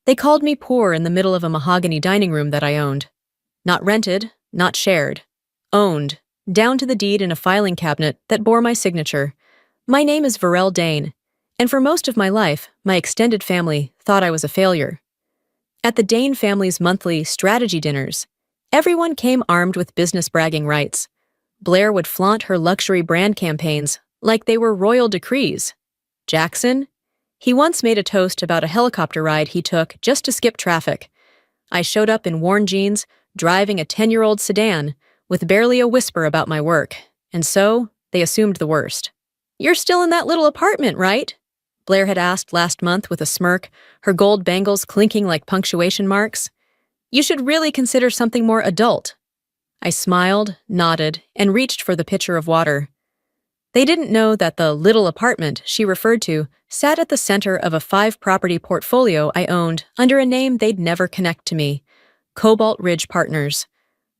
They called me poor in the middle of a mahogany dining room that I owned. Not rented, not shared. Owned, down to the deed in a filing cabinet that bore my signature. My name is Varel Dane, and for most of my life, my extended family thought I was a failure. At the Dane family's monthly strategy dinners, everyone came armed with business bragging rights. Blair would flaunt her luxury brand campaigns like they were royal decrees. Jackson? He once made a toast about a helicopter ride he took just to skip traffic. I showed up in worn jeans, driving a 10-year-old sedan, with barely a whisper about my work, and so they assumed the worst. "You're still in that little apartment, right?" Blair had asked last month with a smirk, her gold bangles clinking like punctuation marks. "You should really consider something more adult." I smiled, nodded, and reached for the pitcher of water. They didn't know that the little apartment she referred to sat at the center of a 5-property portfolio I owned under a name they'd never connect to me, Cobalt Ridge Partners.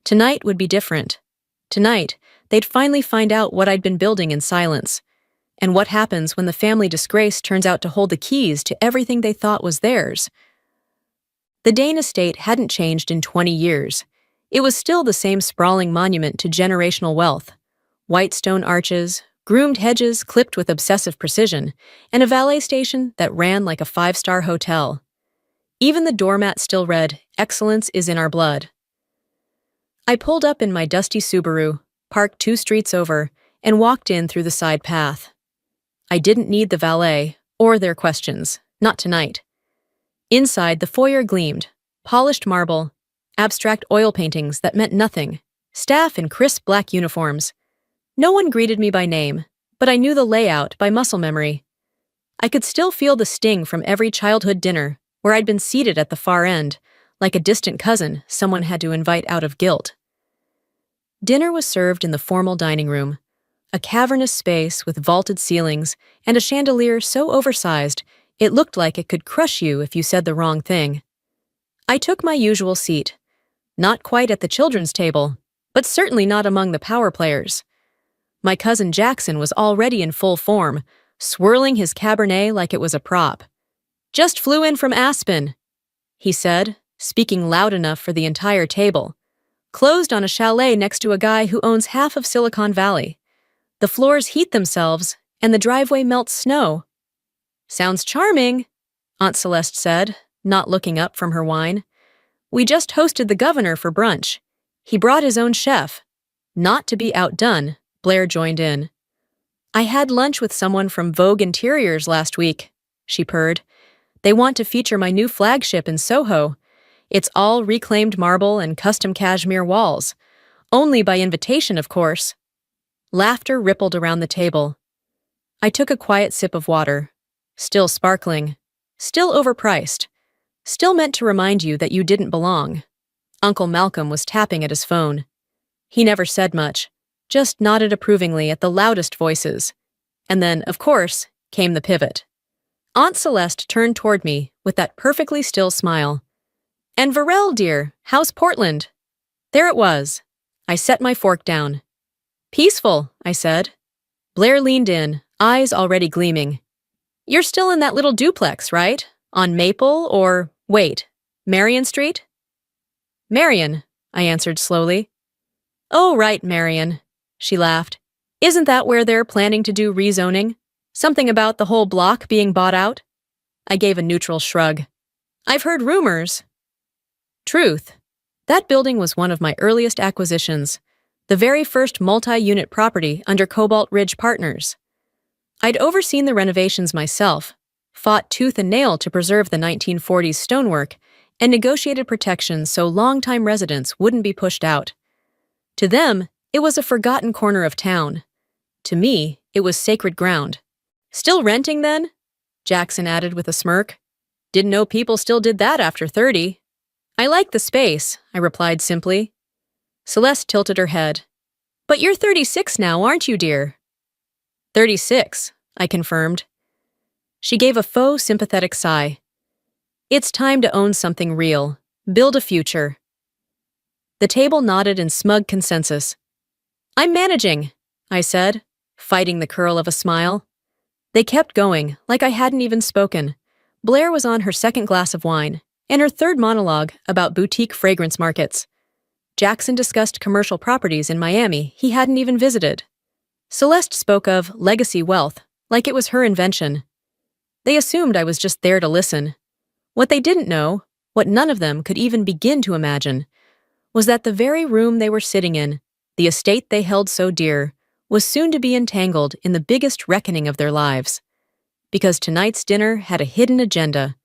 Tonight would be different. Tonight, they'd finally find out what I'd been building in silence, and what happens when the family disgrace turns out to hold the keys to everything they thought was theirs. The Dane estate hadn't changed in 20 years. It was still the same sprawling monument to generational wealth. White stone arches, groomed hedges clipped with obsessive precision, and a valet station that ran like a 5-star hotel. Even the doormat still read, "Excellence is in our blood." I pulled up in my dusty Subaru, parked 2 streets over, and walked in through the side path. I didn't need the valet, or their questions, not tonight. Inside, the foyer gleamed, polished marble, abstract oil paintings that meant nothing, staff in crisp black uniforms. No one greeted me by name, but I knew the layout by muscle memory. I could still feel the sting from every childhood dinner, where I'd been seated at the far end, like a distant cousin someone had to invite out of guilt. Dinner was served in the formal dining room, a cavernous space with vaulted ceilings and a chandelier so oversized it looked like it could crush you if you said the wrong thing. I took my usual seat, not quite at the children's table, but certainly not among the power players. My cousin Jackson was already in full form, swirling his Cabernet like it was a prop. "Just flew in from Aspen," he said, speaking loud enough for the entire table. "Closed on a chalet next to a guy who owns half of Silicon Valley. The floors heat themselves, and the driveway melts snow." "Sounds charming," Aunt Celeste said, not looking up from her wine. "We just hosted the governor for brunch. He brought his own chef." Not to be outdone, Blair joined in. "I had lunch with someone from Vogue Interiors last week," she purred. "They want to feature my new flagship in Soho. It's all reclaimed marble and custom cashmere walls. Only by invitation, of course." Laughter rippled around the table. I took a quiet sip of water. Still sparkling. Still overpriced. Still meant to remind you that you didn't belong. Uncle Malcolm was tapping at his phone. He never said much, just nodded approvingly at the loudest voices. And then, of course, came the pivot. Aunt Celeste turned toward me with that perfectly still smile. "And Varel, dear, how's Portland?" There it was. I set my fork down. "Peaceful," I said. Blair leaned in, eyes already gleaming. "You're still in that little duplex, right? On Maple or, wait, Marion Street?" "Marion," I answered slowly. "Oh, right, Marion," she laughed. "Isn't that where they're planning to do rezoning? Something about the whole block being bought out?" I gave a neutral shrug. "I've heard rumors." Truth. That building was one of my earliest acquisitions, the very first multi-unit property under Cobalt Ridge Partners. I'd overseen the renovations myself, fought tooth and nail to preserve the 1940s stonework, and negotiated protections so longtime residents wouldn't be pushed out. To them, it was a forgotten corner of town. To me, it was sacred ground. "Still renting, then?" Jackson added with a smirk. "Didn't know people still did that after 30. "I like the space," I replied simply. Celeste tilted her head. "But you're 36 now, aren't you, dear?" 36, I confirmed. She gave a faux sympathetic sigh. "It's time to own something real, build a future." The table nodded in smug consensus. "I'm managing," I said, fighting the curl of a smile. They kept going, like I hadn't even spoken. Blair was on her second glass of wine, and her third monologue about boutique fragrance markets. Jackson discussed commercial properties in Miami he hadn't even visited. Celeste spoke of legacy wealth, like it was her invention. They assumed I was just there to listen. What they didn't know, what none of them could even begin to imagine, was that the very room they were sitting in, the estate they held so dear, was soon to be entangled in the biggest reckoning of their lives. Because tonight's dinner had a hidden agenda.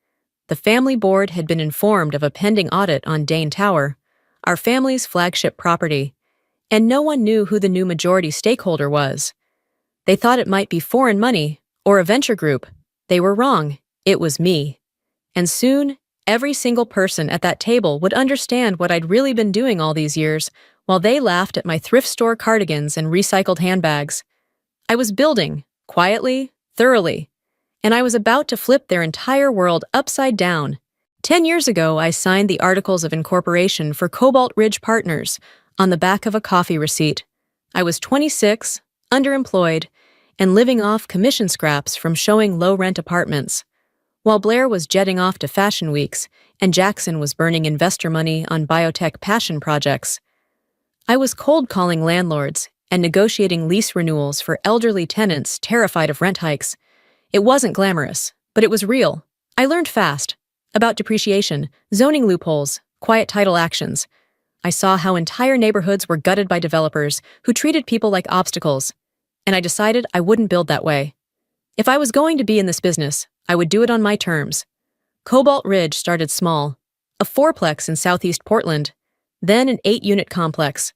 The family board had been informed of a pending audit on Dane Tower, our family's flagship property, and no one knew who the new majority stakeholder was. They thought it might be foreign money or a venture group. They were wrong. It was me. And soon, every single person at that table would understand what I'd really been doing all these years, while they laughed at my thrift store cardigans and recycled handbags. I was building, quietly, thoroughly, and I was about to flip their entire world upside down. 10 years ago, I signed the Articles of Incorporation for Cobalt Ridge Partners on the back of a coffee receipt. I was 26, underemployed, and living off commission scraps from showing low-rent apartments. While Blair was jetting off to fashion weeks and Jackson was burning investor money on biotech passion projects, I was cold-calling landlords and negotiating lease renewals for elderly tenants terrified of rent hikes. It wasn't glamorous, but it was real. I learned fast about depreciation, zoning loopholes, quiet title actions. I saw how entire neighborhoods were gutted by developers who treated people like obstacles, and I decided I wouldn't build that way. If I was going to be in this business, I would do it on my terms. Cobalt Ridge started small, a fourplex in southeast Portland, then an 8-unit complex.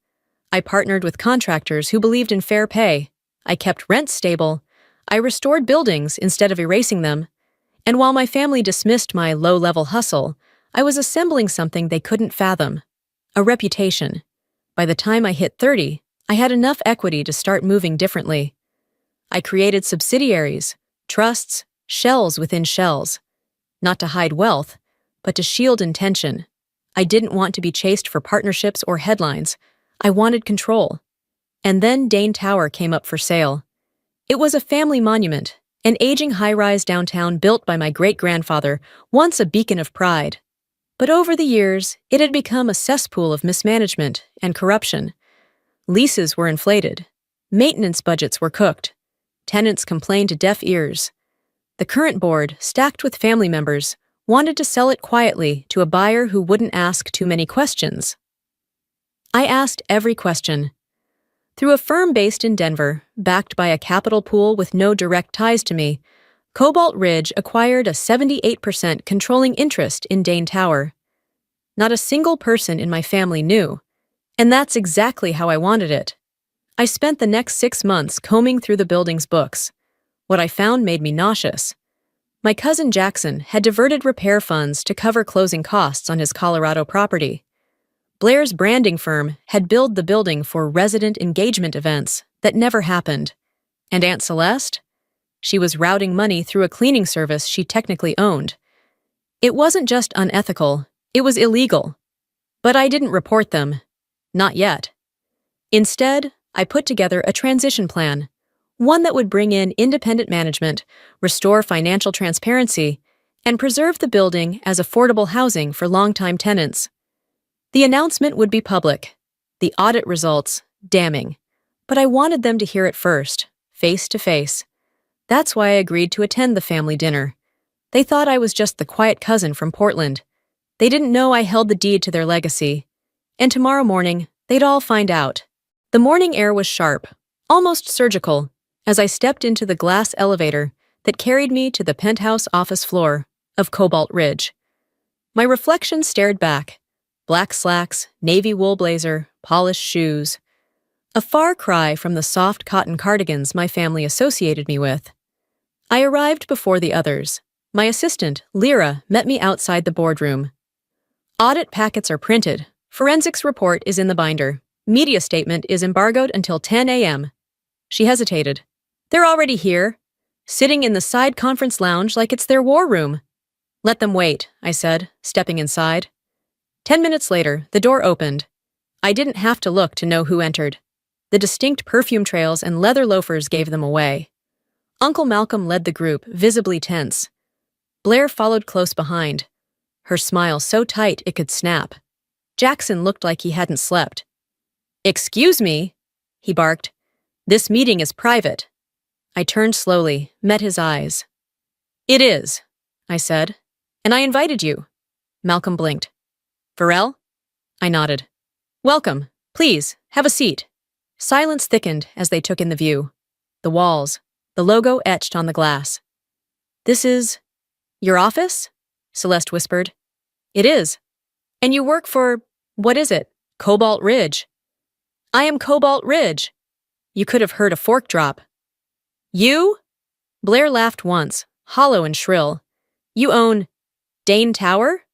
I partnered with contractors who believed in fair pay. I kept rents stable. I restored buildings instead of erasing them. And while my family dismissed my low-level hustle, I was assembling something they couldn't fathom. A reputation. By the time I hit 30, I had enough equity to start moving differently. I created subsidiaries, trusts, shells within shells. Not to hide wealth, but to shield intention. I didn't want to be chased for partnerships or headlines. I wanted control. And then Dane Tower came up for sale. It was a family monument, an aging high-rise downtown built by my great-grandfather, once a beacon of pride. But over the years, it had become a cesspool of mismanagement and corruption. Leases were inflated. Maintenance budgets were cooked. Tenants complained to deaf ears. The current board, stacked with family members, wanted to sell it quietly to a buyer who wouldn't ask too many questions. I asked every question. Through a firm based in Denver, backed by a capital pool with no direct ties to me, Cobalt Ridge acquired a 78% controlling interest in Dane Tower. Not a single person in my family knew, and that's exactly how I wanted it. I spent the next 6 months combing through the building's books. What I found made me nauseous. My cousin Jackson had diverted repair funds to cover closing costs on his Colorado property. Blair's branding firm had billed the building for resident engagement events that never happened. And Aunt Celeste? She was routing money through a cleaning service she technically owned. It wasn't just unethical, it was illegal. But I didn't report them. Not yet. Instead, I put together a transition plan, one that would bring in independent management, restore financial transparency, and preserve the building as affordable housing for longtime tenants. The announcement would be public, the audit results damning, but I wanted them to hear it first, face to face. That's why I agreed to attend the family dinner. They thought I was just the quiet cousin from Portland. They didn't know I held the deed to their legacy. And tomorrow morning, they'd all find out. The morning air was sharp, almost surgical, as I stepped into the glass elevator that carried me to the penthouse office floor of Cobalt Ridge. My reflection stared back. Black slacks, navy wool blazer, polished shoes. A far cry from the soft cotton cardigans my family associated me with. I arrived before the others. My assistant, Lyra, met me outside the boardroom. Audit packets are printed. Forensics report is in the binder. Media statement is embargoed until 10 a.m. She hesitated. They're already here, sitting in the side conference lounge like it's their war room. Let them wait, I said, stepping inside. 10 minutes later, the door opened. I didn't have to look to know who entered. The distinct perfume trails and leather loafers gave them away. Uncle Malcolm led the group, visibly tense. Blair followed close behind. her smile so tight it could snap. Jackson looked like he hadn't slept. "Excuse me," he barked. "This meeting is private." I turned slowly, met his eyes. "It is," I said. "And I invited you." Malcolm blinked. "Varel?" I nodded. "Welcome. Please, have a seat." Silence thickened as they took in the view. The walls, the logo etched on the glass. "This is your office?" Celeste whispered. "It is. And you work for, what is it, Cobalt Ridge?" "I am Cobalt Ridge." You could have heard a fork drop. "You?" Blair laughed once, hollow and shrill. "You own Dane Tower?"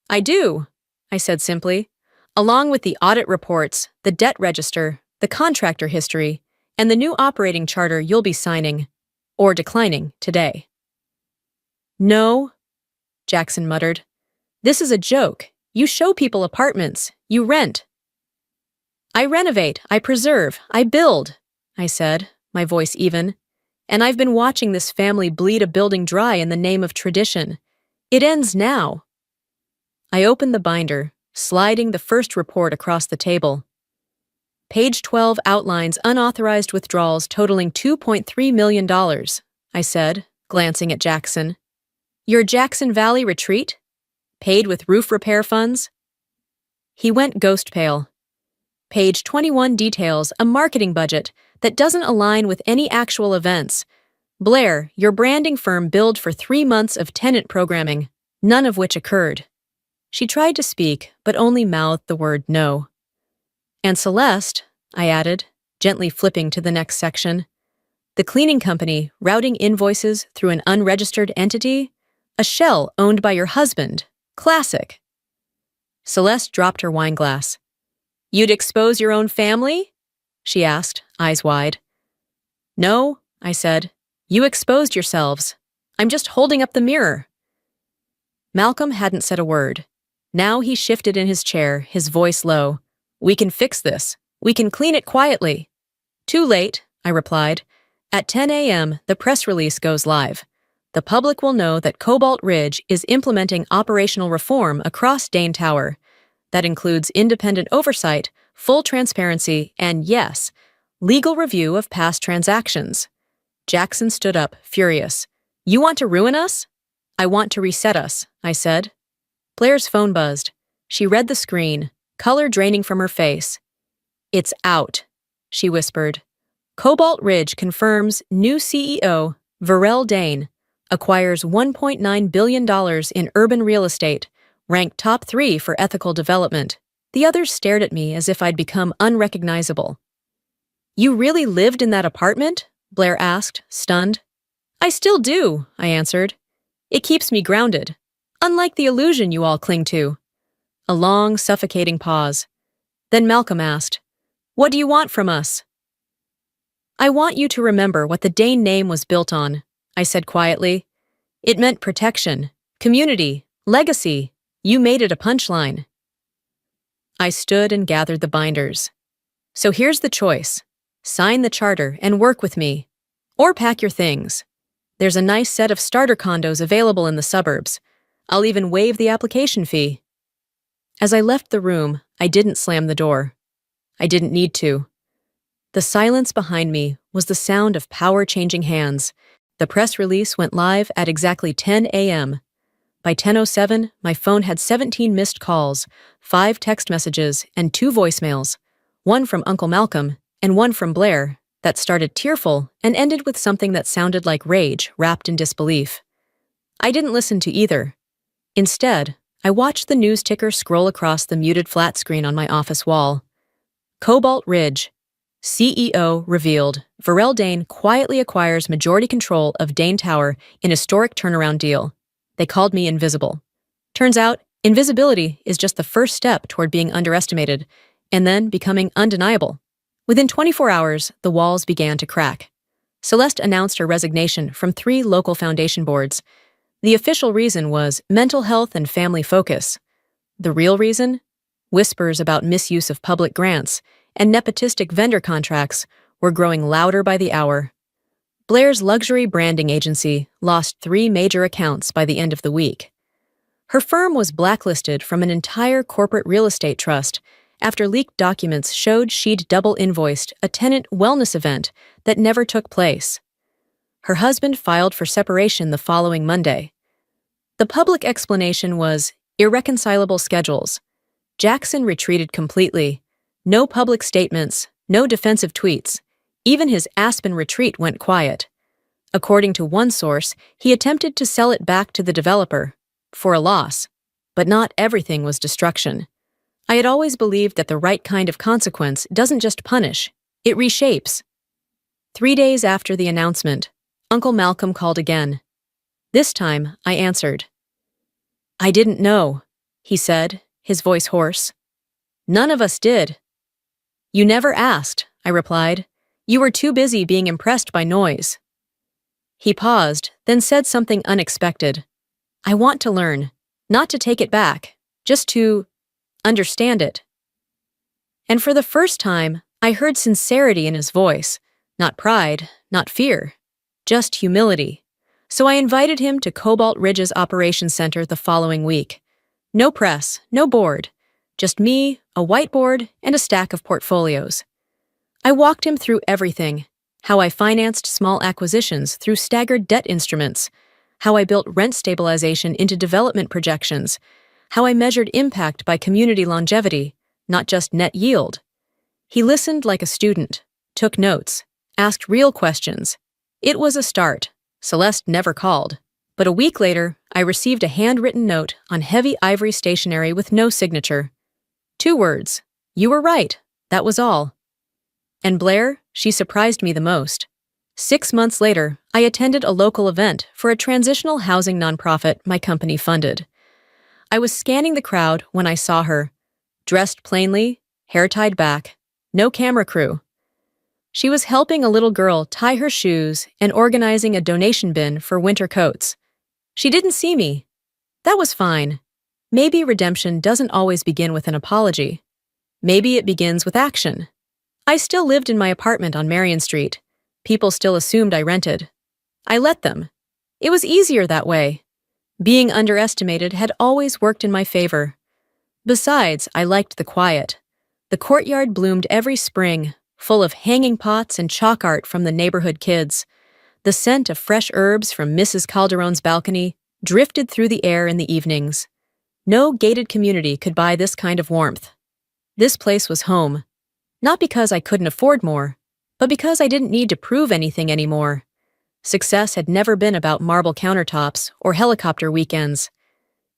"I do," I said simply, "along with the audit reports, the debt register, the contractor history, and the new operating charter you'll be signing, or declining, today." "No," Jackson muttered. "This is a joke. You show people apartments. You rent." "I renovate, I preserve, I build," I said, my voice even. "And I've been watching this family bleed a building dry in the name of tradition. It ends now." I opened the binder, sliding the first report across the table. Page 12 outlines unauthorized withdrawals totaling $2.3 million, I said, glancing at Jackson. "Your Jackson Valley retreat? Paid with roof repair funds?" He went ghost pale. Page 21 details a marketing budget that doesn't align with any actual events. "Blair, your branding firm billed for 3 months of tenant programming, none of which occurred." She tried to speak, but only mouthed the word no. "And Celeste," I added, gently flipping to the next section. "The cleaning company routing invoices through an unregistered entity? A shell owned by your husband. Classic." Celeste dropped her wine glass. "You'd expose your own family?" she asked, eyes wide. "No," I said. "You exposed yourselves. I'm just holding up the mirror." Malcolm hadn't said a word. Now he shifted in his chair, his voice low. "We can fix this. We can clean it quietly." "Too late," I replied. "At 10 a.m., the press release goes live. The public will know that Cobalt Ridge is implementing operational reform across Dane Tower. That includes independent oversight, full transparency, and yes, legal review of past transactions." Jackson stood up, furious. "You want to ruin us?" "I want to reset us," I said. Blair's phone buzzed. She read the screen, color draining from her face. "It's out," she whispered. "Cobalt Ridge confirms new CEO, Varel Dane, acquires $1.9 billion in urban real estate, ranked top 3 for ethical development." The others stared at me as if I'd become unrecognizable. "You really lived in that apartment?" Blair asked, stunned. "I still do," I answered. "It keeps me grounded, unlike the illusion you all cling to." A long, suffocating pause. Then Malcolm asked, "What do you want from us?" "I want you to remember what the Dane name was built on," I said quietly. "It meant protection, community, legacy. You made it a punchline." I stood and gathered the binders. "So here's the choice. Sign the charter and work with me. Or pack your things. There's a nice set of starter condos available in the suburbs. I'll even waive the application fee." As I left the room, I didn't slam the door. I didn't need to. The silence behind me was the sound of power-changing hands. The press release went live at exactly 10 a.m. By 10:07, my phone had 17 missed calls, 5 text messages, and 2 voicemails, one from Uncle Malcolm and one from Blair, that started tearful and ended with something that sounded like rage wrapped in disbelief. I didn't listen to either. Instead, I watched the news ticker scroll across the muted flat screen on my office wall. Cobalt Ridge. CEO revealed. Varel Dane quietly acquires majority control of Dane Tower in historic turnaround deal. They called me invisible. Turns out, invisibility is just the first step toward being underestimated, and then becoming undeniable. Within 24 hours, the walls began to crack. Celeste announced her resignation from 3 local foundation boards. The official reason was mental health and family focus. The real reason? Whispers about misuse of public grants and nepotistic vendor contracts were growing louder by the hour. Blair's luxury branding agency lost 3 major accounts by the end of the week. Her firm was blacklisted from an entire corporate real estate trust after leaked documents showed she'd double-invoiced a tenant wellness event that never took place. Her husband filed for separation the following Monday. The public explanation was irreconcilable schedules. Jackson retreated completely. No public statements, no defensive tweets. Even his Aspen retreat went quiet. According to one source, he attempted to sell it back to the developer, for a loss. But not everything was destruction. I had always believed that the right kind of consequence doesn't just punish, it reshapes. 3 days after the announcement, Uncle Malcolm called again. This time, I answered. "I didn't know," he said, his voice hoarse. "None of us did." "You never asked," I replied. "You were too busy being impressed by noise." He paused, then said something unexpected. "I want to learn, not to take it back, just to understand it." And for the first time, I heard sincerity in his voice, not pride, not fear, just humility. So I invited him to Cobalt Ridge's operations center the following week. No press, no board, just me, a whiteboard, and a stack of portfolios. I walked him through everything: how I financed small acquisitions through staggered debt instruments, how I built rent stabilization into development projections, how I measured impact by community longevity, not just net yield. He listened like a student, took notes, asked real questions. It was a start. Celeste never called. But a week later, I received a handwritten note on heavy ivory stationery with no signature. 2 words. "You were right." That was all. And Blair, she surprised me the most. 6 months later, I attended a local event for a transitional housing nonprofit my company funded. I was scanning the crowd when I saw her, dressed plainly, hair tied back, no camera crew. She was helping a little girl tie her shoes and organizing a donation bin for winter coats. She didn't see me. That was fine. Maybe redemption doesn't always begin with an apology. Maybe it begins with action. I still lived in my apartment on Marion Street. People still assumed I rented. I let them. It was easier that way. Being underestimated had always worked in my favor. Besides, I liked the quiet. The courtyard bloomed every spring, full of hanging pots and chalk art from the neighborhood kids. The scent of fresh herbs from Mrs. Calderon's balcony drifted through the air in the evenings. No gated community could buy this kind of warmth. This place was home. Not because I couldn't afford more, but because I didn't need to prove anything anymore. Success had never been about marble countertops or helicopter weekends.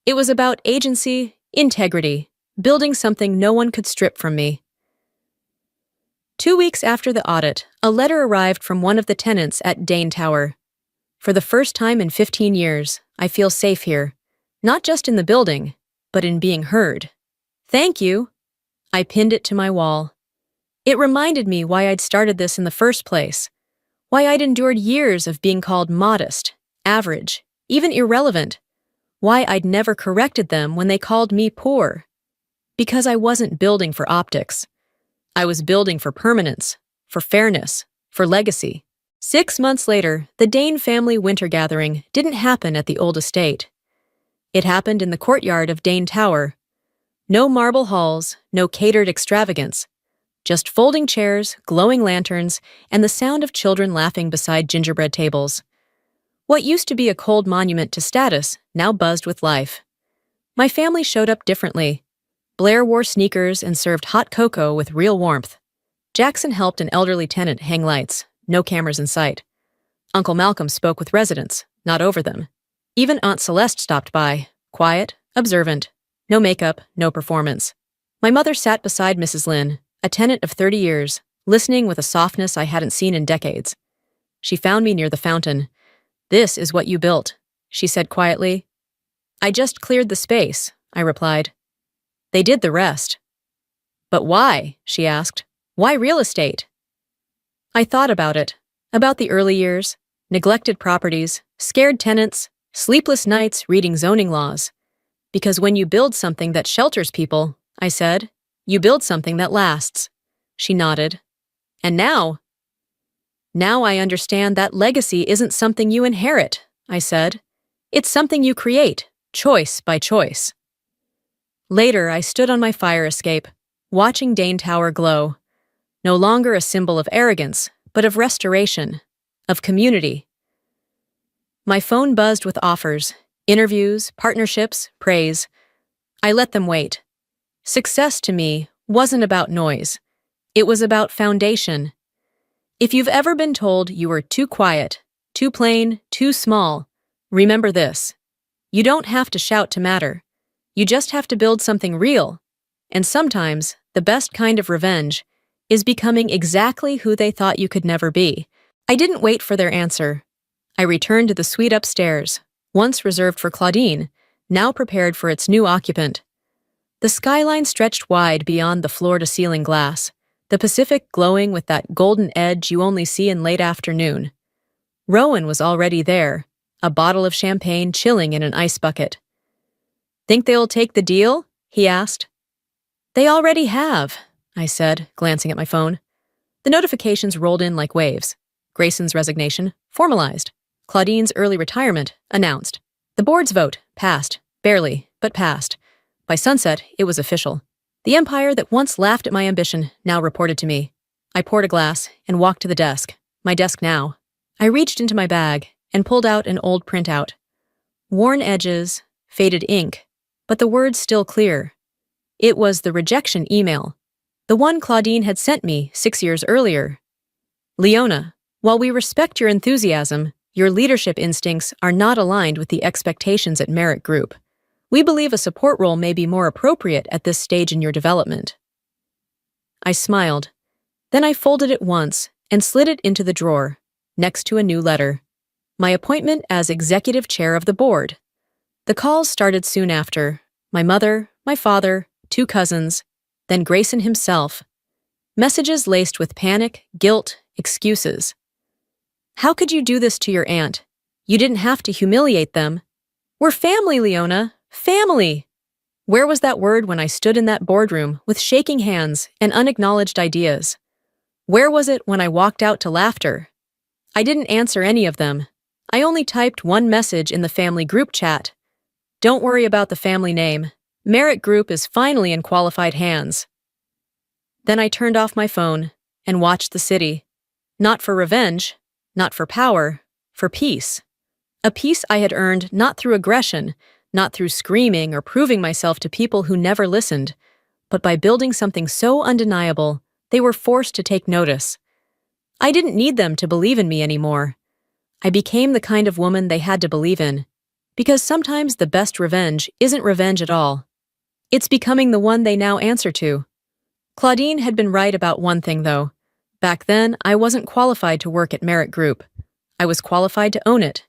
It was about agency, integrity, building something no one could strip from me. 2 weeks after the audit, a letter arrived from one of the tenants at Dane Tower. For the first time in 15 years, I feel safe here. Not just in the building, but in being heard. Thank you. I pinned it to my wall. It reminded me why I'd started this in the first place. Why I'd endured years of being called modest, average, even irrelevant. Why I'd never corrected them when they called me poor. Because I wasn't building for optics. I was building for permanence, for fairness, for legacy. 6 months later, the Dane family winter gathering didn't happen at the old estate. It happened in the courtyard of Dane Tower. No marble halls, no catered extravagance. Just folding chairs, glowing lanterns, and the sound of children laughing beside gingerbread tables. What used to be a cold monument to status now buzzed with life. My family showed up differently. Blair wore sneakers and served hot cocoa with real warmth. Jackson helped an elderly tenant hang lights, no cameras in sight. Uncle Malcolm spoke with residents, not over them. Even Aunt Celeste stopped by, quiet, observant, no makeup, no performance. My mother sat beside Mrs. Lynn, a tenant of 30 years, listening with a softness I hadn't seen in decades. She found me near the fountain. "This is what you built," she said quietly. "I just cleared the space," I replied. "They did the rest." "But why?" she asked. "Why real estate?" I thought about it, about the early years, neglected properties, scared tenants, sleepless nights reading zoning laws. Because when you build something that shelters people, I said, you build something that lasts. She nodded. And now I understand that legacy isn't something you inherit, I said. It's something you create, choice by choice. Later, I stood on my fire escape, watching Dane Tower glow, no longer a symbol of arrogance, but of restoration, of community. My phone buzzed with offers, interviews, partnerships, praise. I let them wait. Success to me wasn't about noise. It was about foundation. If you've ever been told you were too quiet, too plain, too small, remember this. You don't have to shout to matter. You just have to build something real. And sometimes, the best kind of revenge is becoming exactly who they thought you could never be. I didn't wait for their answer. I returned to the suite upstairs, once reserved for Claudine, now prepared for its new occupant. The skyline stretched wide beyond the floor-to-ceiling glass, the Pacific glowing with that golden edge you only see in late afternoon. Rowan was already there, a bottle of champagne chilling in an ice bucket. "Think they'll take the deal?" he asked. "They already have," I said, glancing at my phone. The notifications rolled in like waves. Grayson's resignation, formalized. Claudine's early retirement, announced. The board's vote, passed. Barely, but passed. By sunset, it was official. The empire that once laughed at my ambition now reported to me. I poured a glass and walked to the desk, my desk now. I reached into my bag and pulled out an old printout. Worn edges, faded ink, but the words still clear. It was the rejection email, the one Claudine had sent me 6 years earlier. "Leona, while we respect your enthusiasm, your leadership instincts are not aligned with the expectations at Merit Group. We believe a support role may be more appropriate at this stage in your development." I smiled. Then I folded it once and slid it into the drawer, next to a new letter. My appointment as executive chair of the board. The calls started soon after. My mother, my father, 2 cousins, then Grayson himself. Messages laced with panic, guilt, excuses. "How could you do this to your aunt? You didn't have to humiliate them. We're family, Leona. Family!" Where was that word when I stood in that boardroom with shaking hands and unacknowledged ideas? Where was it when I walked out to laughter? I didn't answer any of them. I only typed one message in the family group chat. "Don't worry about the family name. Merit Group is finally in qualified hands." Then I turned off my phone and watched the city. Not for revenge, not for power, for peace. A peace I had earned not through aggression, not through screaming or proving myself to people who never listened, but by building something so undeniable they were forced to take notice. I didn't need them to believe in me anymore. I became the kind of woman they had to believe in, because sometimes the best revenge isn't revenge at all. It's becoming the one they now answer to. Claudine had been right about one thing, though. Back then, I wasn't qualified to work at Merit Group. I was qualified to own it,